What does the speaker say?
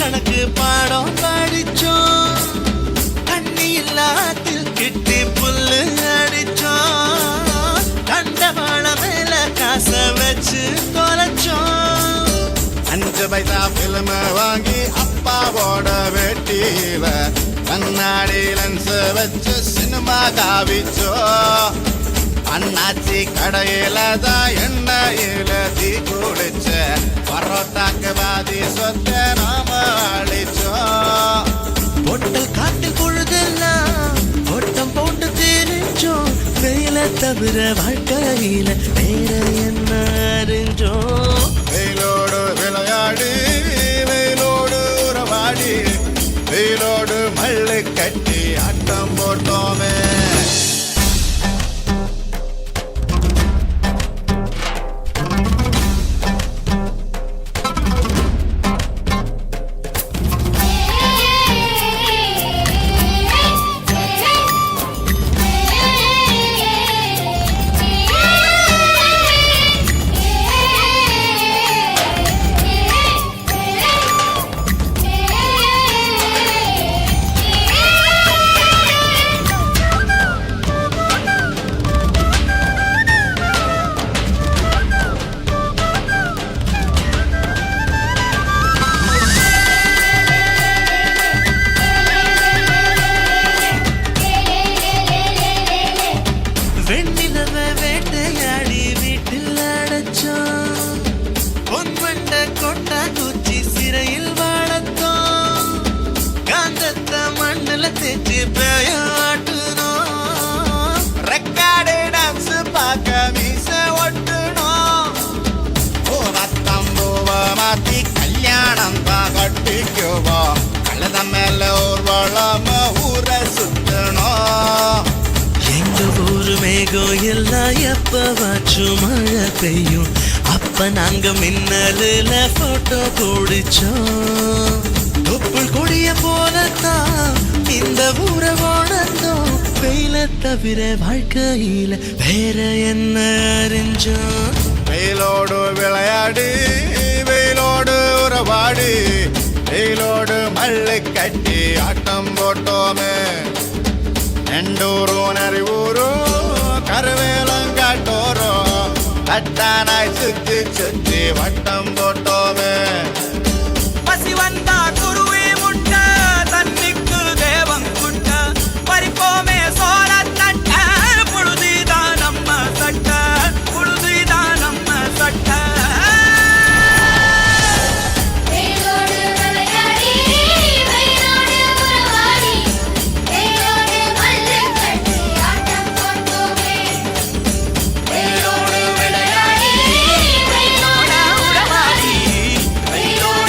கணக்கு பாடம் படிச்சோம், தண்ணி இல்லாத்தில் கிட்டி புல்லு அடிச்சோம், கண்டவாள மேல காச வச்சு தொலைச்சோம். 5 பைசா பிலிம வாங்கி அப்பாவோட வெட்டியில கண்ணாடி லென்ஸ் வச்சு சினிமா காவிச்சோ. அண்ணாச்சி கடையில தான் எண்ணெயில தீ குடிச்ச பரோட்டாக்கு பாதி சொத்த நாம அழிச்சோம். பொட்டல் காட்டில் பொழுதெல்லாம் ஓட்டம் போட்டு தெரிஞ்சோம், வெயில தவிர வாழ்க்கையில வேற என்ன அறிஞ்சோம். வெயிலோடு விளையாடி வெயிலோடு உறவாடி வெயிலோடு மல்லு கட்டி ஆட்டம் போட்டோமே. வெண்ணிலவை வேட்டையாடி வீட்டில் அடைச்சோம், பொன்வண்ட கொண்டா குச்சி சிறையில் வாழத்தோம், காந்தத்தை மண்ணில் தேச்சு பேயாட்டுனோம், ரெக்கார்டு டான்ஸ் பார்க்க மீச ஒட்டுனோம். பூவத்தம்பூவ மாத்தி கல்யாணம் தான் கட்டிக்குவோம், கழுத மேல ஊர்வலம் ஊரை சுத்தணும். எங்க ஊரு மேகம் எல்லாம் எப்பவாச்சும் மழை பெய்யும், அப்ப நாங்க மின்னலுல போட்டோ பிடிச்சோம். தொப்புள் கொடிய போலத்தான் இந்த ஊரை வாழ்ந்தோம், வெயில தவிர வாழ்க்கையில வேற என்ன அறிஞ்சோம். வெயிலோடு விளையாடி வெயிலோடு உறவாடி வெயிலோடு மல்லு கட்டி ஆட்டம் போட்டோமே. நெண்டூரும் நரிவூரும் கருவேலங்காட்டோரும் தட்டானாய் சுத்தி சுத்தி வட்டம் போட்டோமே.